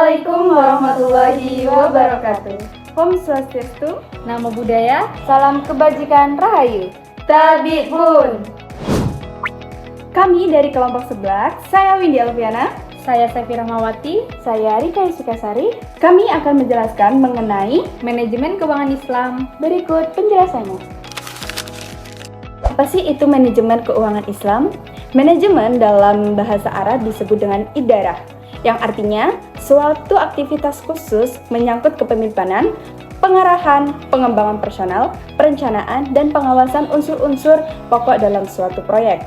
Assalamualaikum warahmatullahi wabarakatuh. Om Swastiastu, Namo Buddhaya, salam kebajikan rahayu. Tabib Bun. Kami dari kelompok 11, saya Windy Alfiana, Saya Sefi Rahmawati, saya Rika Sukasari. Kami akan menjelaskan mengenai Manajemen Keuangan Islam. berikut penjelasannya. Apa sih itu manajemen keuangan Islam? Manajemen dalam bahasa Arab disebut dengan idarah, yang artinya suatu aktivitas khusus menyangkut kepemimpinan, pengarahan, pengembangan personal, perencanaan, dan pengawasan unsur-unsur pokok dalam suatu proyek.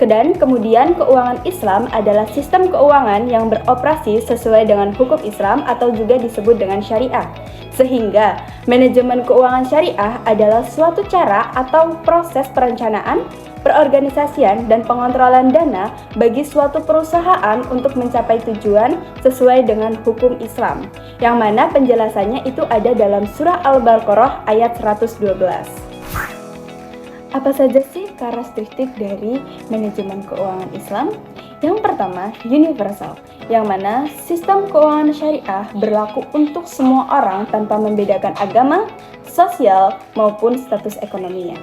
Dan kemudian keuangan Islam adalah sistem keuangan yang beroperasi sesuai dengan hukum Islam atau juga disebut dengan syariah. Sehingga manajemen keuangan syariah adalah suatu cara atau proses perencanaan, perorganisasian, dan pengontrolan dana bagi suatu perusahaan untuk mencapai tujuan sesuai dengan hukum Islam, yang mana penjelasannya itu ada dalam surah Al-Baqarah ayat 112. Apa saja sih karakteristik dari manajemen keuangan Islam? Yang pertama, universal, yang mana sistem keuangan syariah berlaku untuk semua orang tanpa membedakan agama, sosial, maupun status ekonominya.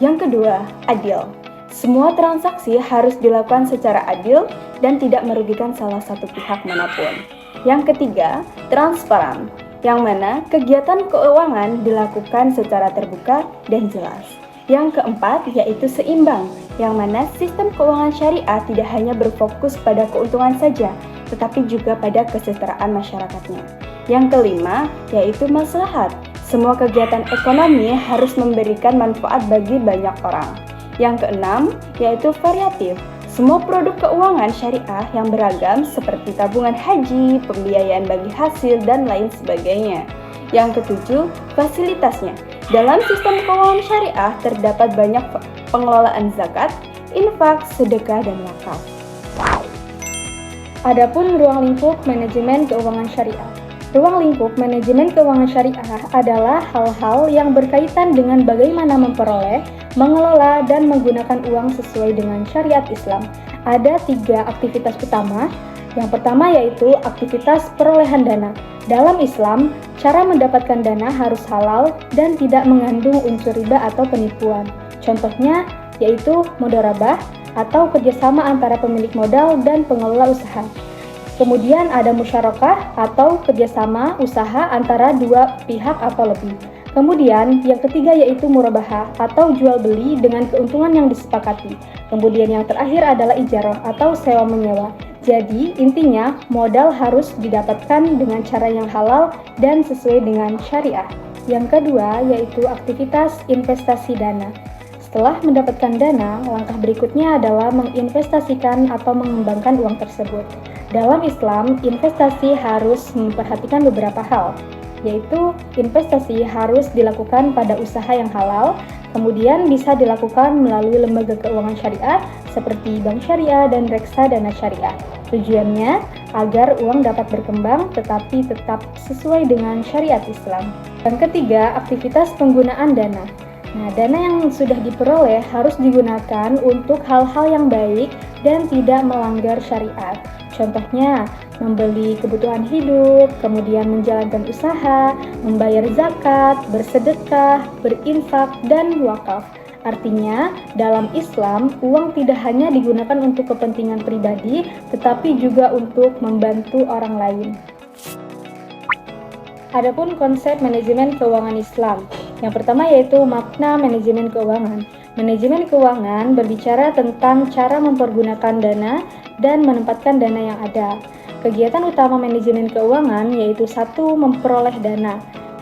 Yang kedua, adil. Semua transaksi harus dilakukan secara adil dan tidak merugikan salah satu pihak manapun. Yang ketiga, transparan, yang mana kegiatan keuangan dilakukan secara terbuka dan jelas. Yang keempat, yaitu seimbang, yang mana sistem keuangan syariah tidak hanya berfokus pada keuntungan saja, tetapi juga pada kesejahteraan masyarakatnya. Yang kelima, yaitu maslahat. Semua kegiatan ekonomi harus memberikan manfaat bagi banyak orang. Yang keenam, yaitu variatif. Semua produk keuangan syariah yang beragam seperti tabungan haji, pembiayaan bagi hasil, dan lain sebagainya. Yang ketujuh, fasilitasnya. Dalam sistem keuangan syariah terdapat banyak pengelolaan zakat, infak, sedekah, dan wakaf. Adapun ruang lingkup manajemen keuangan syariah. Ruang lingkup manajemen keuangan syariah adalah hal-hal yang berkaitan dengan bagaimana memperoleh, mengelola, dan menggunakan uang sesuai dengan syariat Islam. Ada 3 aktivitas utama. Yang pertama yaitu aktivitas perolehan dana. Dalam Islam, cara mendapatkan dana harus halal dan tidak mengandung unsur riba atau penipuan. Contohnya yaitu mudharabah atau kerjasama antara pemilik modal dan pengelola usaha. Kemudian ada musyarakah atau kerjasama usaha antara 2 pihak atau lebih. Kemudian yang ketiga yaitu murabahah atau jual beli dengan keuntungan yang disepakati. Kemudian yang terakhir adalah ijarah atau sewa menyewa. Jadi intinya modal harus didapatkan dengan cara yang halal dan sesuai dengan syariah. Yang kedua yaitu aktivitas investasi dana. Setelah mendapatkan dana, langkah berikutnya adalah menginvestasikan atau mengembangkan uang tersebut. Dalam Islam, investasi harus memperhatikan beberapa hal, yaitu investasi harus dilakukan pada usaha yang halal, kemudian bisa dilakukan melalui lembaga keuangan syariah seperti bank syariah dan reksadana syariah. Tujuannya agar uang dapat berkembang tetapi tetap sesuai dengan syariat Islam. Yang ketiga, aktivitas penggunaan dana. Nah, dana yang sudah diperoleh harus digunakan untuk hal-hal yang baik dan tidak melanggar syariat. Contohnya, membeli kebutuhan hidup, kemudian menjalankan usaha, membayar zakat, bersedekah, berinfak, dan wakaf. Artinya, dalam Islam, uang tidak hanya digunakan untuk kepentingan pribadi, tetapi juga untuk membantu orang lain. Adapun konsep manajemen keuangan Islam. Yang pertama yaitu makna manajemen keuangan. Manajemen keuangan berbicara tentang cara mempergunakan dana dan menempatkan dana yang ada. Kegiatan utama manajemen keuangan yaitu 1. Memperoleh dana.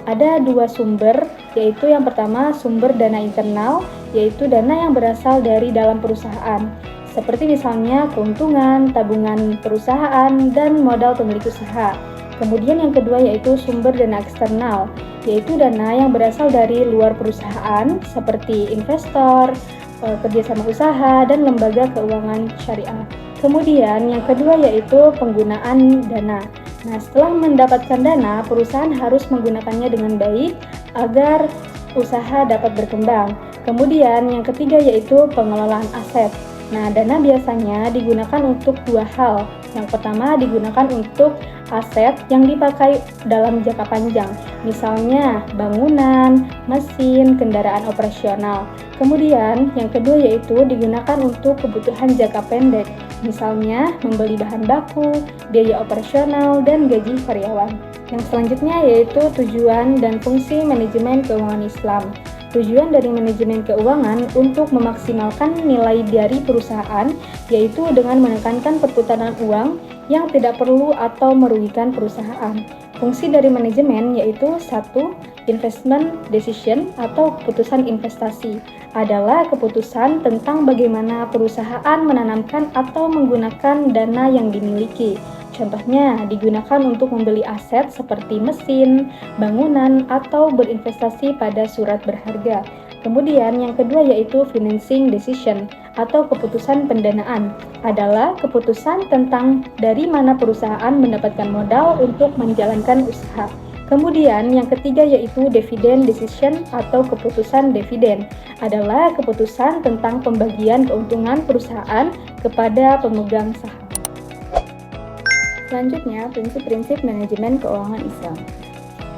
Ada 2 sumber, yaitu yang pertama sumber dana internal, yaitu dana yang berasal dari dalam perusahaan, seperti misalnya keuntungan, tabungan perusahaan, dan modal pemilik usaha. Kemudian yang kedua yaitu sumber dana eksternal, yaitu dana yang berasal dari luar perusahaan, seperti investor, kerjasama usaha, dan lembaga keuangan syariah. Kemudian yang kedua yaitu penggunaan dana. Nah, setelah mendapatkan dana, perusahaan harus menggunakannya dengan baik agar usaha dapat berkembang. Kemudian yang ketiga yaitu pengelolaan aset. Nah, dana biasanya digunakan untuk 2 hal. Yang pertama digunakan untuk aset yang dipakai dalam jangka panjang, misalnya bangunan, mesin, kendaraan operasional. Kemudian yang kedua yaitu digunakan untuk kebutuhan jangka pendek, misalnya membeli bahan baku, biaya operasional, dan gaji karyawan. Yang selanjutnya yaitu tujuan dan fungsi manajemen keuangan Islam. Tujuan dari manajemen keuangan untuk memaksimalkan nilai dari perusahaan, yaitu dengan menekankan perputaran uang yang tidak perlu atau merugikan perusahaan. Fungsi dari manajemen yaitu 1. Investment decision atau keputusan investasi adalah keputusan tentang bagaimana perusahaan menanamkan atau menggunakan dana yang dimiliki. Contohnya, digunakan untuk membeli aset seperti mesin, bangunan, atau berinvestasi pada surat berharga. Kemudian yang kedua yaitu financing decision atau keputusan pendanaan adalah keputusan tentang dari mana perusahaan mendapatkan modal untuk menjalankan usaha. Kemudian yang ketiga yaitu dividend decision atau keputusan dividen adalah keputusan tentang pembagian keuntungan perusahaan kepada pemegang saham. Selanjutnya, prinsip-prinsip manajemen keuangan Islam.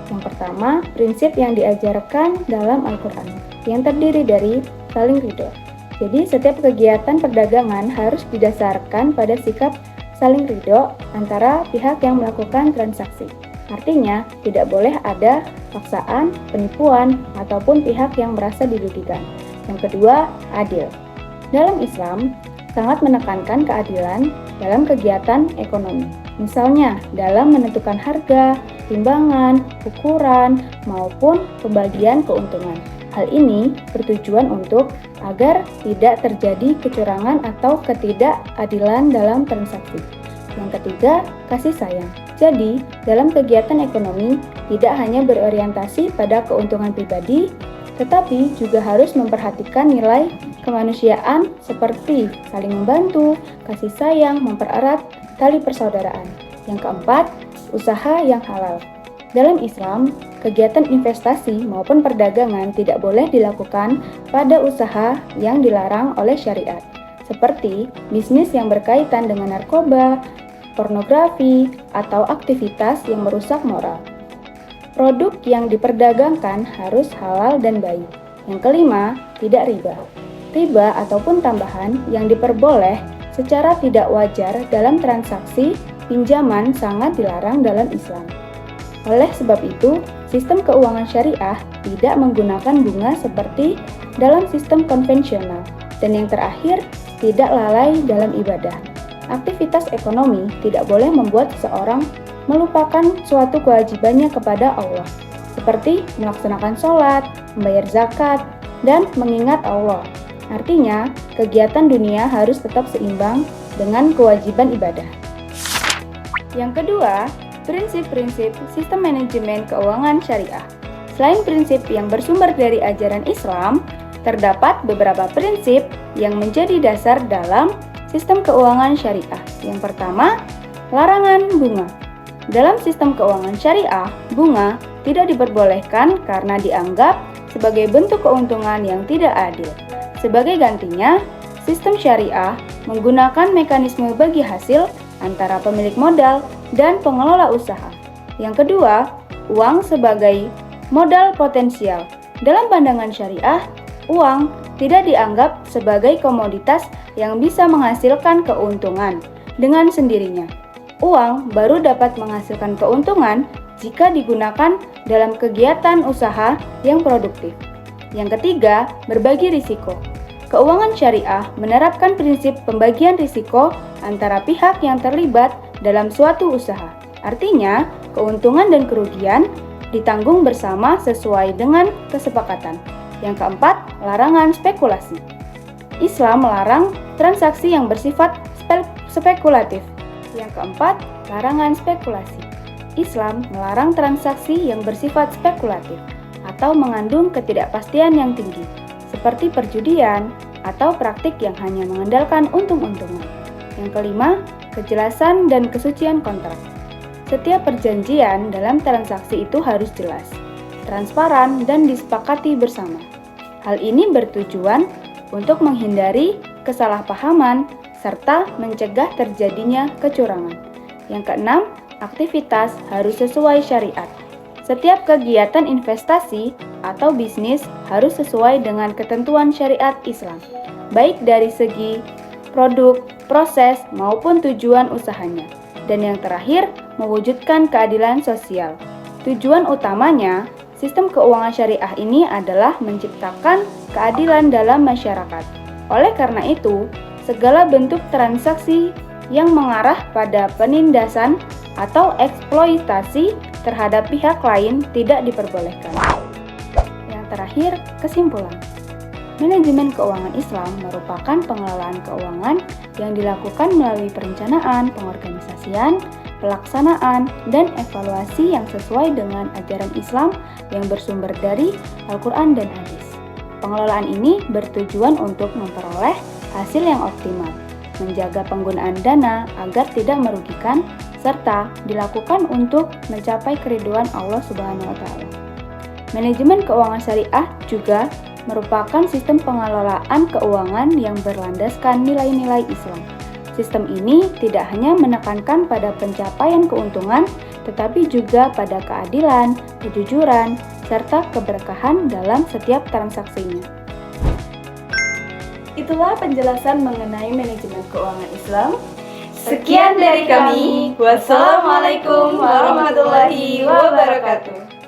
Yang pertama, prinsip yang diajarkan dalam Al-Quran, yang terdiri dari saling ridho. Jadi, setiap kegiatan perdagangan harus didasarkan pada sikap saling ridho antara pihak yang melakukan transaksi. Artinya, tidak boleh ada paksaan, penipuan, ataupun pihak yang merasa dirugikan. Yang kedua, adil. Dalam Islam, sangat menekankan keadilan dalam kegiatan ekonomi. Misalnya, dalam menentukan harga, timbangan, ukuran, maupun pembagian keuntungan. Hal ini bertujuan untuk agar tidak terjadi kecurangan atau ketidakadilan dalam transaksi. Yang ketiga, kasih sayang. Jadi, dalam kegiatan ekonomi tidak hanya berorientasi pada keuntungan pribadi, tetapi juga harus memperhatikan nilai kemanusiaan seperti saling membantu, kasih sayang, mempererat tali persaudaraan. Yang keempat, usaha yang halal. Dalam Islam, kegiatan investasi maupun perdagangan tidak boleh dilakukan pada usaha yang dilarang oleh syariat, seperti bisnis yang berkaitan dengan narkoba, pornografi, atau aktivitas yang merusak moral. Produk yang diperdagangkan harus halal dan baik. Yang kelima, tidak riba. Riba ataupun tambahan yang diperboleh secara tidak wajar dalam transaksi pinjaman sangat dilarang dalam Islam. Oleh sebab itu, sistem keuangan syariah tidak menggunakan bunga seperti dalam sistem konvensional. Dan yang terakhir, tidak lalai dalam ibadah. Aktivitas ekonomi tidak boleh membuat seseorang melupakan suatu kewajibannya kepada Allah, seperti melaksanakan sholat, membayar zakat, dan mengingat Allah. Artinya, kegiatan dunia harus tetap seimbang dengan kewajiban ibadah. Yang kedua, prinsip-prinsip sistem manajemen keuangan syariah. Selain prinsip yang bersumber dari ajaran Islam, terdapat beberapa prinsip yang menjadi dasar dalam sistem keuangan syariah. Yang pertama, larangan bunga. Dalam sistem keuangan syariah, bunga tidak diperbolehkan karena dianggap sebagai bentuk keuntungan yang tidak adil. Sebagai gantinya, sistem syariah menggunakan mekanisme bagi hasil antara pemilik modal dan pengelola usaha. Yang kedua, uang sebagai modal potensial. Dalam pandangan syariah, uang tidak dianggap sebagai komoditas yang bisa menghasilkan keuntungan dengan sendirinya. Uang baru dapat menghasilkan keuntungan jika digunakan dalam kegiatan usaha yang produktif. Yang ketiga, berbagi risiko. Keuangan syariah menerapkan prinsip pembagian risiko antara pihak yang terlibat dalam suatu usaha. Artinya, keuntungan dan kerugian ditanggung bersama sesuai dengan kesepakatan. Yang keempat, larangan spekulasi. Islam melarang transaksi yang bersifat spekulatif. Yang keempat, larangan spekulasi. Islam melarang transaksi yang bersifat spekulatif atau mengandung ketidakpastian yang tinggi, seperti perjudian atau praktik yang hanya mengandalkan untung-untungan. Yang kelima, kejelasan dan kesucian kontrak. Setiap perjanjian dalam transaksi itu harus jelas, transparan, dan disepakati bersama. Hal ini bertujuan untuk menghindari kesalahpahaman serta mencegah terjadinya kecurangan. Yang keenam, aktivitas harus sesuai syariat. Setiap kegiatan investasi atau bisnis harus sesuai dengan ketentuan syariat Islam, baik dari segi produk, proses, maupun tujuan usahanya. Dan yang terakhir, mewujudkan keadilan sosial. Tujuan utamanya, sistem keuangan syariah ini adalah menciptakan keadilan dalam masyarakat. Oleh karena itu, segala bentuk transaksi yang mengarah pada penindasan atau eksploitasi terhadap pihak lain tidak diperbolehkan. Yang terakhir, kesimpulan. Manajemen keuangan Islam merupakan pengelolaan keuangan yang dilakukan melalui perencanaan, pengorganisasian, pelaksanaan, dan evaluasi yang sesuai dengan ajaran Islam yang bersumber dari Al-Quran dan Hadis. Pengelolaan ini bertujuan untuk memperoleh hasil yang optimal, menjaga penggunaan dana agar tidak merugikan, serta dilakukan untuk mencapai keridhaan Allah Subhanahu wa Ta'ala. Manajemen keuangan syariah juga merupakan sistem pengelolaan keuangan yang berlandaskan nilai-nilai Islam. Sistem ini tidak hanya menekankan pada pencapaian keuntungan, tetapi juga pada keadilan, kejujuran, serta keberkahan dalam setiap transaksinya. Itulah penjelasan mengenai manajemen keuangan Islam. Sekian dari kami. Wassalamualaikum warahmatullahi wabarakatuh.